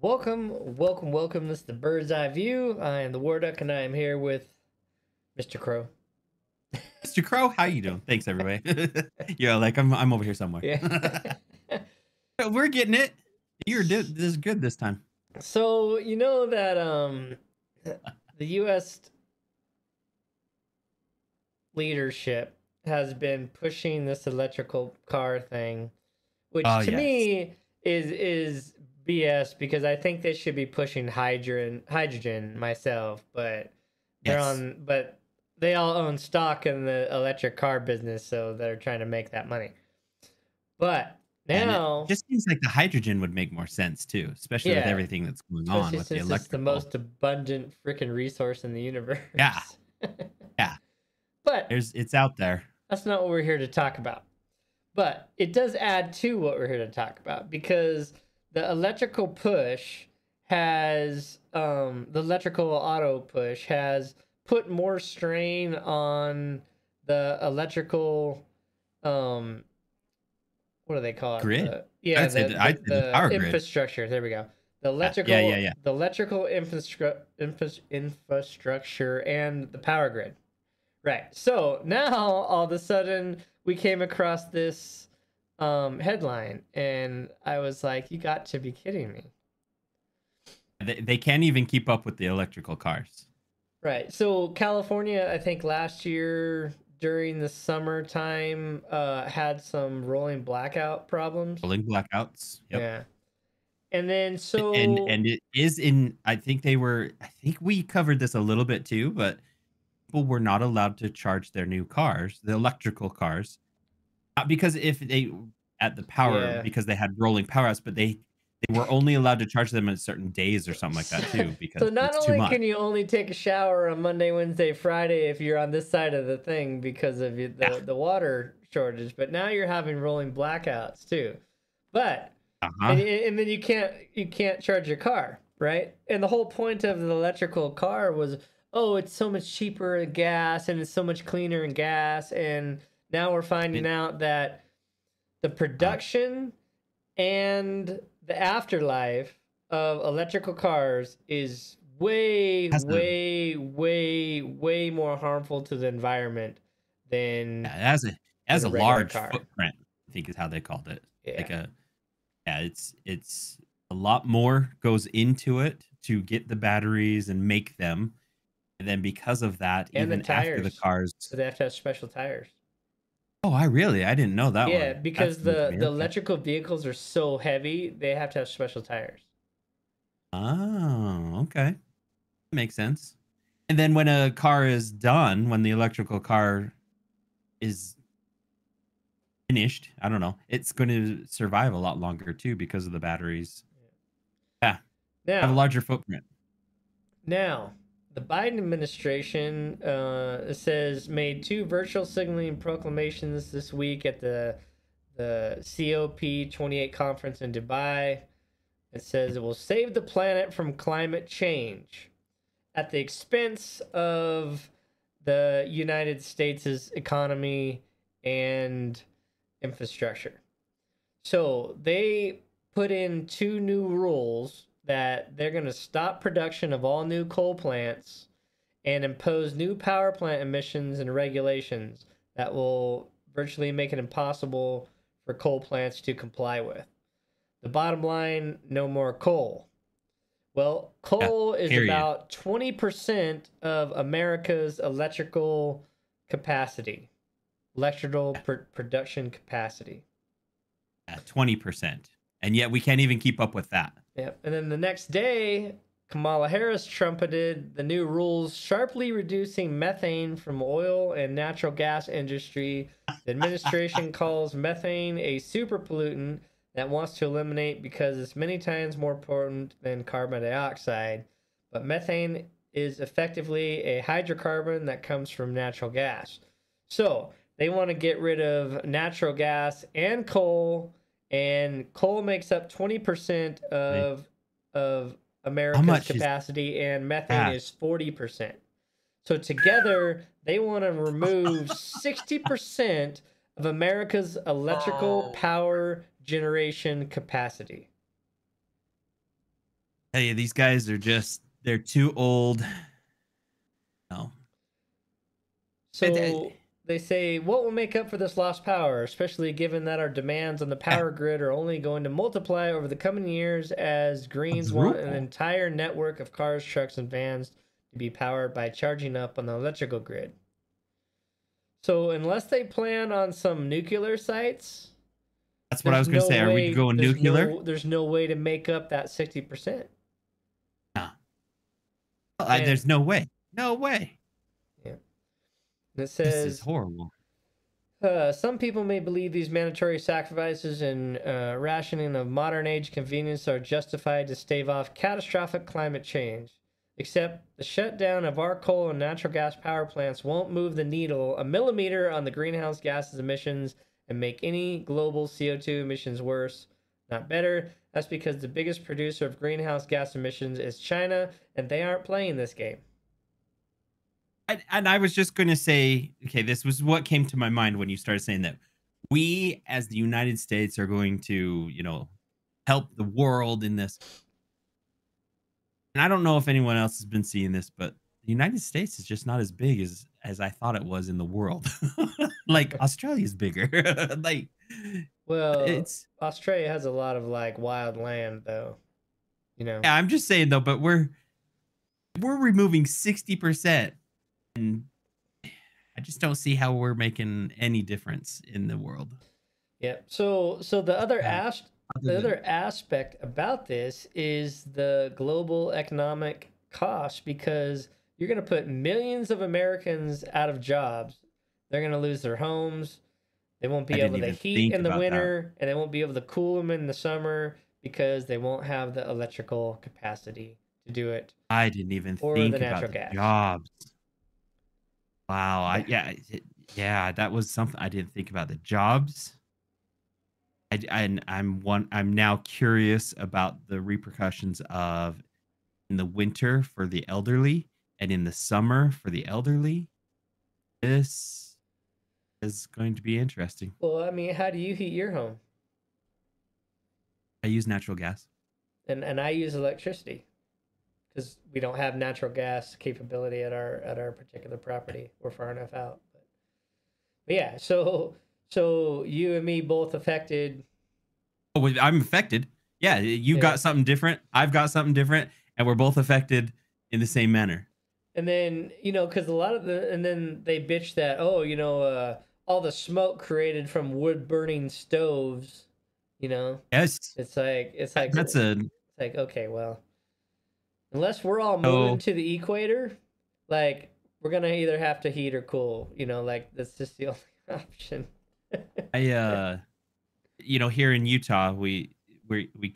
Welcome. This is the Bird's Eye View. I am the War Duck, and I am here with Mr. Crow. Mr. Crow, how you doing? Thanks, everybody. Yeah, like I'm over here somewhere. Yeah. We're getting it. This is good this time. So you know that the U.S. leadership has been pushing this electrical car thing, which to me is BS, because I think they should be pushing hydrogen myself, but but they all own stock in the electric car business, so they're trying to make that money. But now it just seems like the hydrogen would make more sense too, especially with everything that's going on with the electrical. It's the most abundant freaking resource in the universe. Yeah. Yeah. But it's out there. That's not what we're here to talk about. But it does add to what we're here to talk about, because the electrical push has the electrical auto push has put more strain on the electrical what do they call it? Grid? The power infrastructure. Grid. There we go. The electrical the electrical infrastructure and the power grid. Right. So now all of a sudden we came across this headline, and I was like, you got to be kidding me. They can't even keep up with the electrical cars. Right. So California, I think last year during the summertime, had some rolling blackout problems. Rolling blackouts. Yep. Yeah. And then and it is in, I think we covered this a little bit too, but people were not allowed to charge their new cars, the electrical cars, because if they at the power, because they had rolling power outs, but they were only allowed to charge them on certain days or something like that too, because so not it's only too much. Can you only take a shower on Monday, Wednesday, Friday if you're on this side of the thing because of the water shortage, but now you're having rolling blackouts too. But and then you can't charge your car, right? And the whole point of the electrical car was, oh, it's so much cheaper in gas and it's so much cleaner in gas, and now we're finding out that the production and the afterlife of electrical cars is way more harmful to the environment than it has a large footprint, I think is how they called it. It's a lot more goes into it to get the batteries and make them, and then because of that, and even after the cars, so they have to have special tires. Oh, I didn't know that one. Yeah, because the electrical vehicles are so heavy, they have to have special tires. Oh, okay. Makes sense. And then when a car is done, when the electrical car is finished, I don't know, it's going to survive a lot longer too because of the batteries. Yeah. Now, have a larger footprint. Now, the Biden administration says made 2 virtual signaling proclamations this week at the COP28 conference in Dubai. It says it will save the planet from climate change at the expense of the United States' economy and infrastructure. So they put in 2 new rules that they're going to stop production of all new coal plants and impose new power plant emissions and regulations that will virtually make it impossible for coal plants to comply with. The bottom line, no more coal. Well, coal is about 20% of America's electrical capacity, production capacity. 20%. And yet we can't even keep up with that. Yep. And then the next day, Kamala Harris trumpeted the new rules, sharply reducing methane from oil and natural gas industry. The administration calls methane a super pollutant that wants to eliminate because it's many times more potent than carbon dioxide. But methane is effectively a hydrocarbon that comes from natural gas. So they want to get rid of natural gas and coal. And coal makes up 20% of America's capacity, and methane is 40%. So together, they want to remove 60% of America's electrical power generation capacity. Hey, these guys are they're too old. No. It, So they say, what will make up for this lost power, especially given that our demands on the yeah, power grid are only going to multiply over the coming years as Greens want an quadruple. entire network of cars, trucks, and vans to be powered by charging up on the electrical grid. So unless they plan on some nuclear sites, That's what I was going to say. Are we going nuclear? there's no way to make up that 60%. No. And There's no way. No way. yeah. And it This is says horrible. some people may believe these mandatory sacrifices and rationing of modern age convenience are justified to stave off catastrophic climate change. Except the shutdown of our coal and natural gas power plants won't move the needle a millimeter on the greenhouse gases emissions and make any global CO2 emissions worse, not better. That's because the biggest producer of greenhouse gas emissions is China, and they aren't playing this game. And I was just going to say, okay, this was what came to my mind when you started saying that we, as the United States, are going to, help the world in this. And I don't know if anyone else has been seeing this, but the United States is just not as big as I thought it was in the world. Like Australia's bigger. Like Well, it's Australia has a lot of like wild land, though. You know. yeah, I'm just saying though, but we're removing 60%, and I just don't see how we're making any difference in the world. Yeah. So the other Yeah, other the than other aspect about this is the global economic cost, because you're going to put millions of Americans out of jobs. They're going to lose their homes. They won't I be didn't able to even heat think in the about that. winter, and they won't be able to cool them in the summer because they won't have the electrical capacity to do it, I didn't even or the think about natural the gas. jobs. Wow. Yeah. Yeah, that was something I didn't think about the jobs. I'm now curious about the repercussions of in the winter for the elderly and in the summer for the elderly. This is going to be interesting. Well, I mean, how do you heat your home? I use natural gas. And I use electricity because we don't have natural gas capability at our particular property. We're far enough out. But yeah, so you and me both affected. Oh, I'm affected. Yeah, you Yeah. got something different. I've got something different, and we're both affected in the same manner. And then, because a lot of and then they bitch that, oh, all the smoke created from wood burning stoves, you know, Yes, it's that's a like, okay, well, unless we're all moving so. to the equator, like we're gonna either have to heat or cool, like that's just the only option. I here in Utah, we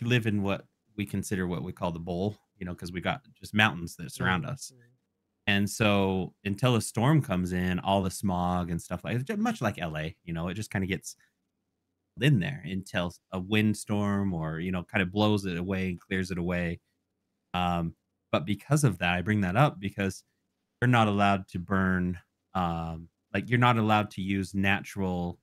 live in what we consider what we call the bowl, because we got just mountains that surround Mm, us. And so until a storm comes in, all the smog and stuff much like LA, it just kind of gets in there until a windstorm or, kind of blows it away and clears it away. Um, but because of that, I bring that up because you're not allowed to burn, like you're not allowed to use natural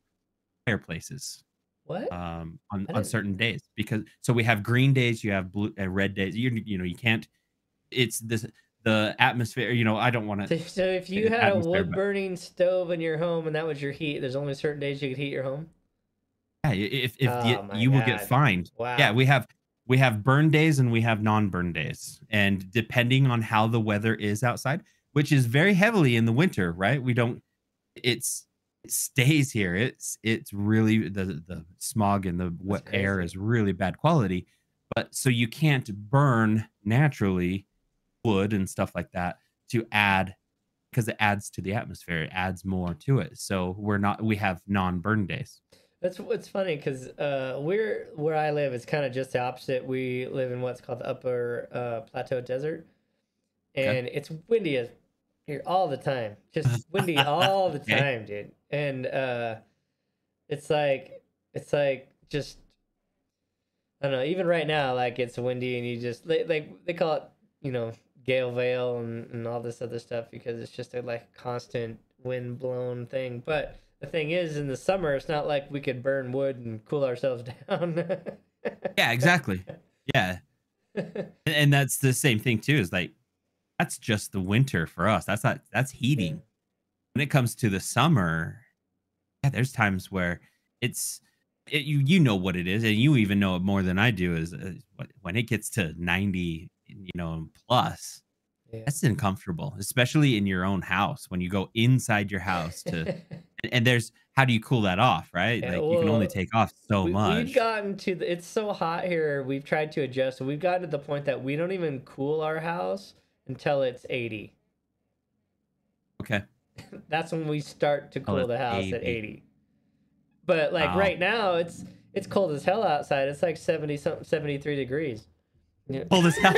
fireplaces what? on I on didn't. certain days because so we have green days, you have blue red days. You can't. It's this the atmosphere. I don't want to So if say you the had a atmosphere, wood but burning stove in your home and that was your heat, there's only certain days you could heat your home. yeah, if Oh my you will get God. fined. Yeah, Wow. we have burn days and we have non-burn days, and depending on how the weather is outside, which is very heavily in the winter, right? We don't. It's it stays here. It's really the smog and the That's air crazy. is really bad quality, but so you can't burn naturally wood and stuff like that to add because it adds to the atmosphere. It adds more to it. So we have non-burn days. That's what's funny because where I live is kind of just the opposite. We live in what's called the Upper Plateau Desert, Okay. and it's windy as here all the time. Just windy all the Okay. time, dude. And it's like just I don't know. Even right now, like it's windy, and you just like they call it, gale veil and all this other stuff because it's just a like constant wind blown thing. But the thing is, in the summer, it's not like we could burn wood and cool ourselves down. Yeah, exactly. Yeah. And that's the same thing too, is like that's just the winter for us. That's not that's Yeah. heating. When it comes to the summer, yeah, there's times where it's you know what it is, and you even know it more than I do. Is when it gets to 90, and plus, Yeah. that's uncomfortable, especially in your own house. When you go inside your house and there's how do you cool that off, right? Yeah, Like you can only well, take off so we've much. gotten to it's so hot here. We've tried to adjust. We've gotten to the point that we don't even cool our house until it's 80. Okay, That's when we start to oh, cool it's the house at 80. 80. But like Wow. right now, it's cold as hell outside. It's like 70 something, 73 degrees. Yeah. Cold as hell.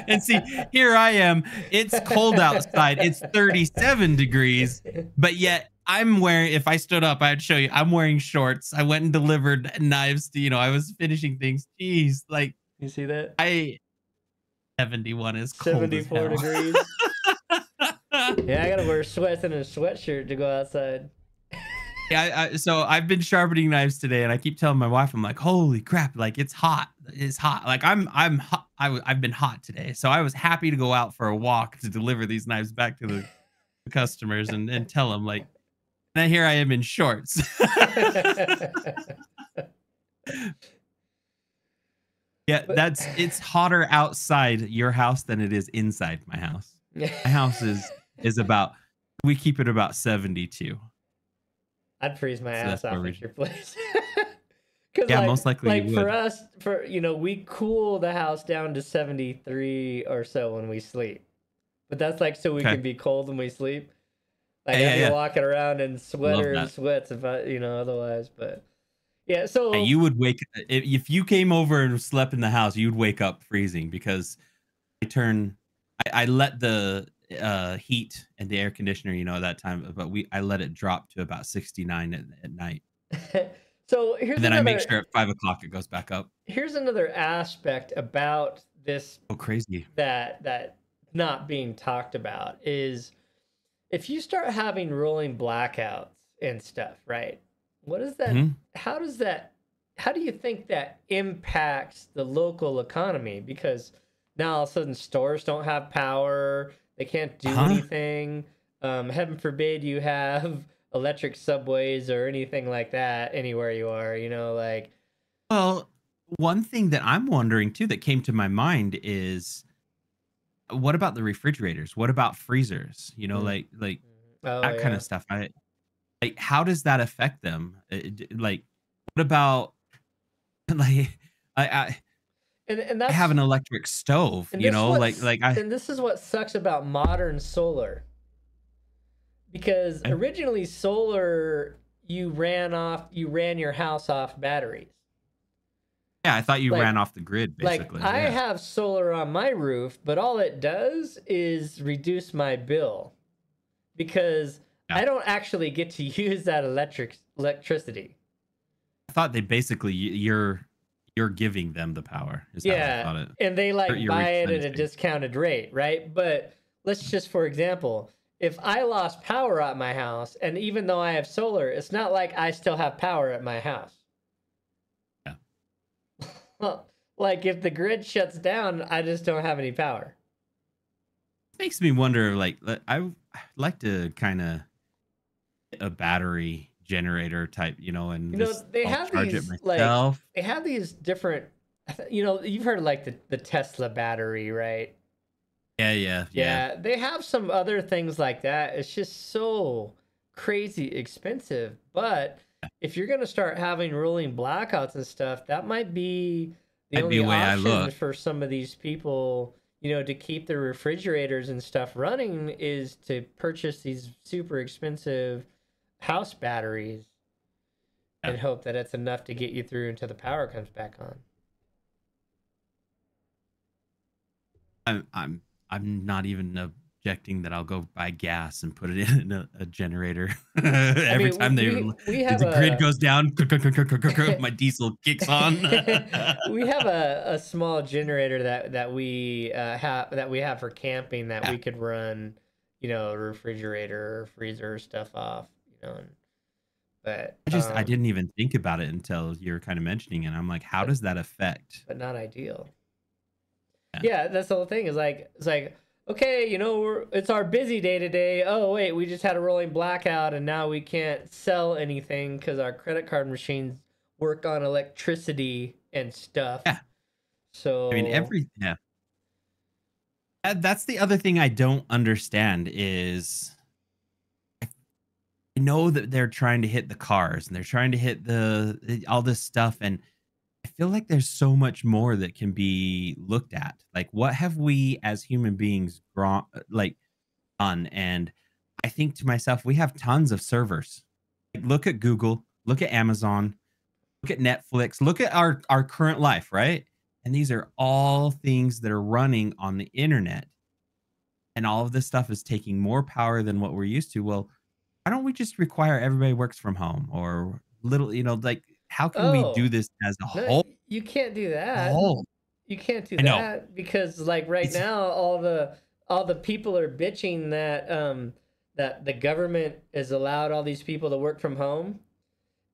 And see, here I am. It's cold outside. It's 37 degrees, but yet I'm wearing, if I stood up, I'd show you, I'm wearing shorts. I went and delivered knives to, I was finishing things. Jeez, like You see that? I 71 is cold as 74 hell. degrees. Yeah, I gotta wear sweats and a sweatshirt to go outside. Yeah, so I've been sharpening knives today, and I keep telling my wife, I'm like, "Holy crap! Like it's hot. It's hot. Like I'm hot. I've been hot today, so I was happy to go out for a walk to deliver these knives back to the customers and tell them like, now here I am in shorts." Yeah, But it's hotter outside your house than it is inside my house. My house is about we keep it about 72. I'd freeze my So ass that's where off we at your place. Cause yeah, most likely like you for would. us, we cool the house down to 73 or so when we sleep. But that's like so we Okay. can be cold when we sleep. Like Yeah, I'd yeah, be yeah. walking around in Love sweater and that. sweats if I, otherwise. But yeah, Yeah, so you would wake if you came over and slept in the house, you'd wake up freezing because I turn I let the heat and the air conditioner, that time, but I let it drop to about 69 at night. so And then I make sure at 5 o'clock it goes back up. here's another aspect about this Oh, crazy. that not being talked about is if you start having rolling blackouts and stuff, right? What is that? Mhm. How does that? How do you think that impacts the local economy? Because now all of a sudden stores don't have power, they can't do Uh-huh. anything. Heaven forbid you have electric subways or anything like that anywhere you are. Like Well, one thing that I'm wondering too that came to my mind is what about the refrigerators? What about freezers? mm, Like oh that kind yeah, of stuff. Like how does that affect them? Like what about like I and I have that's an electric stove, and this what's like I and this is what sucks about modern solar. Because eh, originally solar you ran your house off batteries. yeah, I thought you Like ran off the grid like basically. I Yeah. have solar on my roof, but all it does is reduce my bill because Yeah. I don't actually get to use that electricity. I thought they basically you're giving them the power is how I Yeah, thought it. and they Or like you're buy it at a replenishing. discounted rate, right? But let's just for example, if I lost power at my house and even though I have solar, it's not like I still have power at my house. Yeah. Well, like if the grid shuts down, I just don't have any power. Makes me wonder like I'd like to kind of a battery generator type, and just They I'll have charge it these myself. different you've heard of like the Tesla battery, right? Yeah, yeah, yeah. Yeah, they have some other things like that. It's just so crazy expensive. But if you're going to start having rolling blackouts and stuff, that might be the Might be only a way I option look. for some of these people, to keep their refrigerators and stuff running is to purchase these super expensive house batteries Yeah. and hope that it's enough to get you through until the power comes back on. I'm not even objecting that I'll go buy gas and put it in a generator. Every I mean, time we have the grid a goes down, my diesel kicks on. we have a small generator that we have for camping that Yeah. we could run, a refrigerator or freezer stuff off, But I didn't even think about it until you were kind of mentioning it. I'm like, how but, does that affect? but not ideal. Yeah. Yeah, that's the whole thing. Is like it's like okay, it's our busy day today. Oh wait, we just had a rolling blackout, and now we can't sell anything because our credit card machines work on electricity and stuff. Yeah. I mean, So yeah. That's the other thing I don't understand is I know that they're trying to hit the cars and they're trying to hit all this stuff, and I feel like there's so much more that can be looked at. Like, what have we as human beings done? And I think to myself, we have tons of servers. Like, look at Google, look at Amazon, look at Netflix, look at our current life, right? And these are all things that are running on the internet, and all of this stuff is taking more power than what we're used to. Well, why don't we just require everybody works from home or little, like how can we do oh this as a no, whole? you can't do that. Whole. You can't do I know. that because like right It's now all the people are bitching that that the government has allowed all these people to work from home.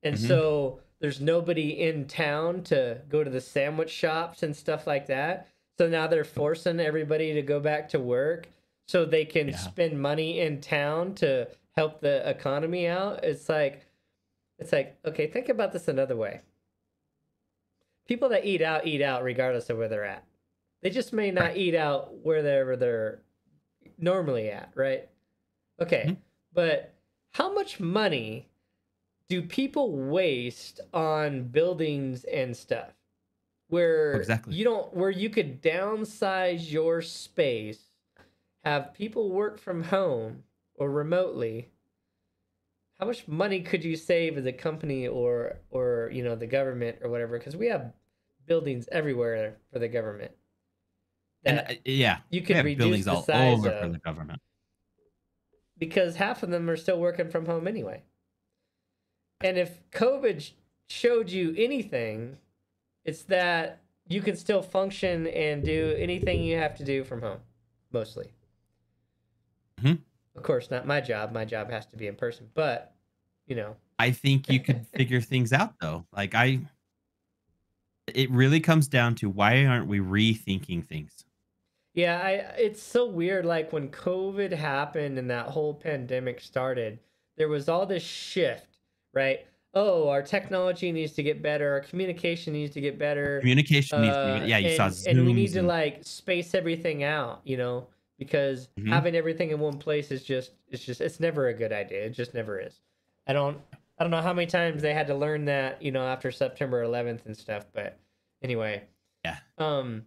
And Mhm. so there's nobody in town to go to the sandwich shops and stuff like that. So now they're forcing everybody to go back to work so they can Yeah. spend money in town to help the economy out. It's like okay, think about this another way. People that eat out regardless of where they're at. They just may Right. not eat out wherever they're normally at, right? Okay. Mhm. But how much money do people waste on buildings and stuff Oh, where exactly. where you could downsize your space, have people work from home or remotely? How much money could you save as a company or the government or whatever? Because we have buildings everywhere for the government And that yeah, you we could have reduce buildings the all size over for of the government. because half of them are still working from home anyway. And if COVID showed you anything, it's that you can still function and do anything you have to do from home, mostly. Mhm. Of course, not my job. My job has to be in person, but you know. I think you could figure things out though. It really comes down to why aren't we rethinking things? Yeah, it's so weird like when COVID happened and that whole pandemic started, there was all this shift, right? Oh, our technology needs to get better, our communication needs to get better. Communication needs to be, yeah, you saw And we need Zooms to and like space everything out, because Mhm. having everything in one place is just it's never a good idea. It just never is. I don't I don't know how many times they had to learn that, after September 11th and stuff, but anyway. yeah. Um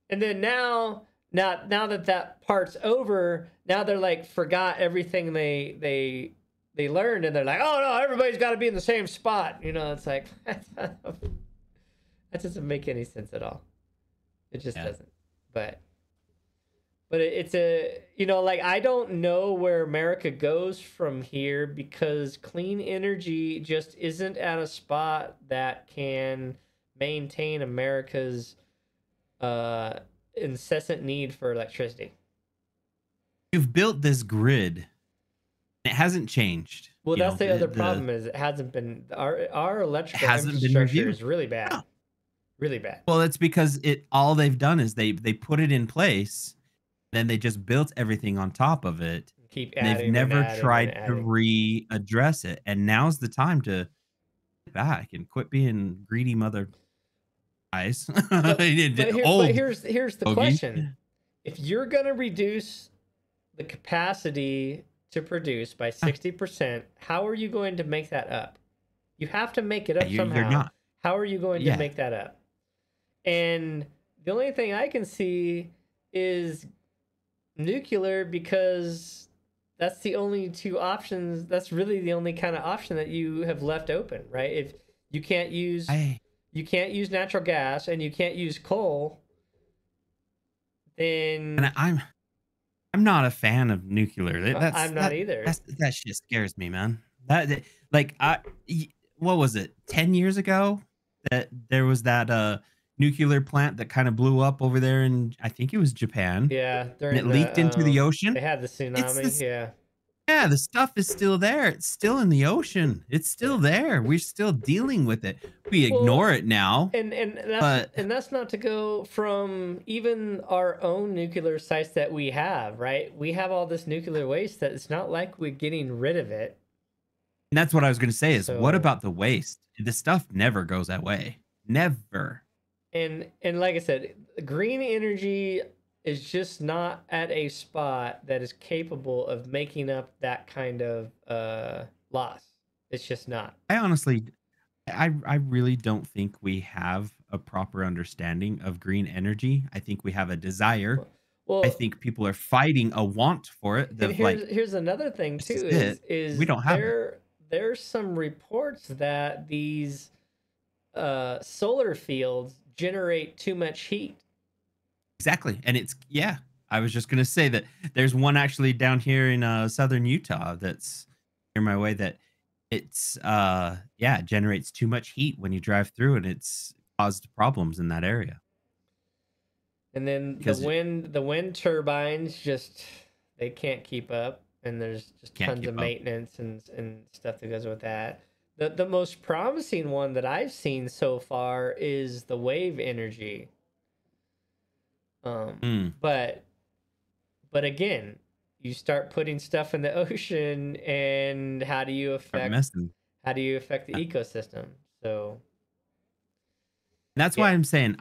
and then now that part's over, now they're like forgot everything they learned, and they're like, oh no, everybody's got to be in the same spot. It's like that doesn't make any sense at all. It just Yeah. doesn't. But it's like I don't know where America goes from here because clean energy just isn't at a spot that can maintain America's uh incessant need for electricity. You've built this grid. It hasn't changed. Well, You that's know, the the other the problem is it hasn't been our it electrical hasn't been infrastructure reviewed. is really bad. No. Really bad. Well, it's because all they've done is they put it in place, then they just built everything on top of it. Keep And they've adding and never adding and tried to adding. readdress it. And now's the time to get back and quit being greedy mother guys. But but here but Old here's the bogey. question. If you're going to reduce the capacity to produce by 60%, how are you going to make that up? You have to make it up You're somehow. not. How are you going to Yeah. make that up? And the only thing I can see is nuclear because that's the only two options. That's really the only kind of option that you have left open, right? If you can't use I you can't use natural gas and you can't use coal, then I'm not a fan of nuclear. I'm not either. That shit scares me, man. Like what was it? 10 years ago that there was that nuclear plant that kind of blew up over there in I think it was Japan Yeah, and it during leaked into the ocean. they had the It's tsunami. this Yeah, Yeah, the stuff is still there. It's still in the ocean. It's Yeah. still there. We're still dealing with it. We Well, ignore it now, but and that's not to go from even our own nuclear sites that we have, right? We have all this nuclear waste that it's not like we're getting rid of it. and that's what I was gonna say is what So, about the waste? The stuff never goes away. Never. and like I said, green energy is just not at a spot that is capable of making up that kind of loss. It's just not. I honestly I really don't think we have a proper understanding of green energy. I think we have a desire. I Well, think people are fighting a want for it and of like, here's another thing "This is too it." We is don't have it. there's some reports that these solar fields generate too much heat. Exactly, and it's yeah. I was just gonna say that there's one actually down here in, Southern Utah that's near my way that it's, yeah, it generates too much heat when you drive through, and it's caused problems in that area And then because it the wind turbines just they can't keep up, and there's just can't tons keep of up. maintenance and stuff that goes with that. The most promising one that I've seen so far is the wave energy. Um, Mm, but again, you start putting stuff in the ocean, and start messing. how do you affect the Yeah. ecosystem? So That's why yeah, I'm saying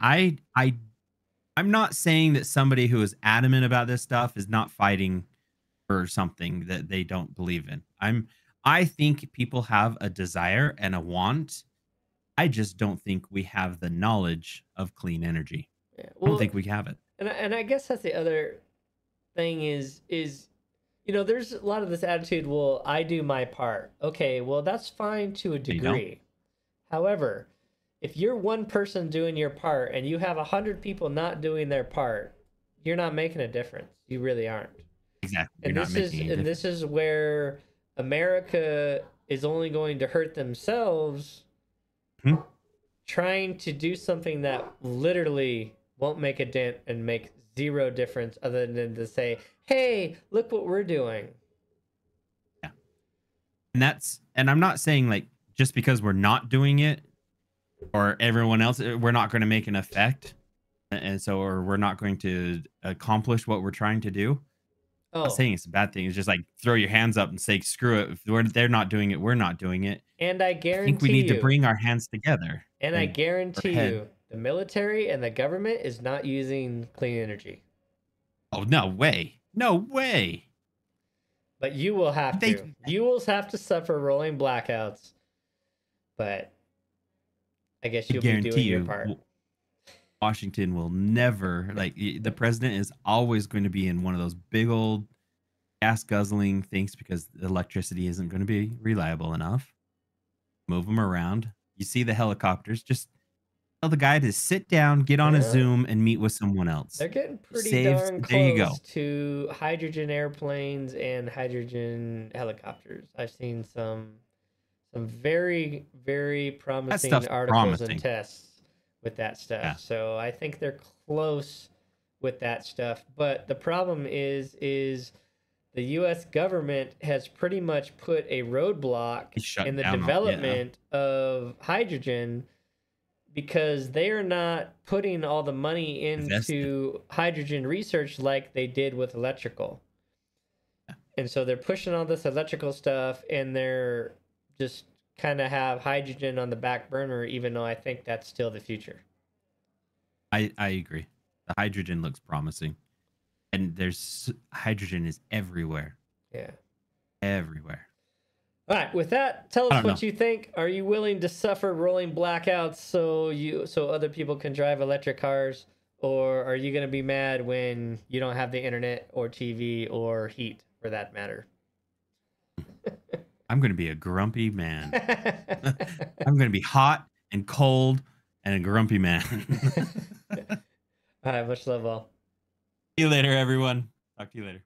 I'm not saying that somebody who is adamant about this stuff is not fighting for something that they don't believe in. I think people have a desire and a want. I just don't think we have the knowledge of clean energy. yeah. I don't Well, think we have it. and I guess that's the other thing is there's a lot of this attitude, well, I do my part. Okay, well, that's fine to a You don't? degree. However, if you're one person doing your part and you have 100 people not doing their part, you're not making a difference. You really aren't. Exactly. You're not making any And difference. this is where America is only going to hurt themselves Mhm. trying to do something that literally won't make a dent and make zero difference other than to say, hey, look what we're doing. Yeah. And I'm not saying like just because we're not doing it or everyone else, we're not going to make an effect. And so, or we're not going to accomplish what we're trying to do. I'm not Oh, saying it's a bad thing. It's just like throw your hands up and say, screw it. If they're not doing it, we're not doing it. and I I think we guarantee need to you, bring our hands together and I and our guarantee head. you, the military and the government is not using clean energy. Oh, no way. No way. But you will have They, to. You will have to suffer rolling blackouts. But I guess I you'll be guarantee doing your you, part. Washington will never, like, the president is always going to be in one of those big old gas guzzling things because the electricity isn't going to be reliable enough. Move them around. You see the helicopters, just tell the guy to sit down, get on a Yeah. Zoom, and meet with someone else. They're getting pretty Saves. darn There you close go. to hydrogen airplanes and hydrogen helicopters. I've seen some very, very That promising stuff's articles and promising. tests with that Yeah. stuff. So I think they're close with that stuff. But the problem is the US government has pretty much put a roadblock He shut in the down. Yeah. development of hydrogen because they are not putting all the money Invested. into hydrogen research like they did with electrical. Yeah. And so they're pushing all this electrical stuff and they're just kind of have hydrogen on the back burner, even though I think that's still the future. I agree. The hydrogen looks promising. And there's hydrogen is everywhere. Yeah. Everywhere. All right. With that, tell I us don't know. what you think. Are you willing to suffer rolling blackouts so other people can drive electric cars, or are you going to be mad when you don't have the internet or TV or heat for that matter? I'm going to be a grumpy man. I'm going to be hot and cold and a grumpy man. All right. Much love, all. See you later, everyone. Talk to you later.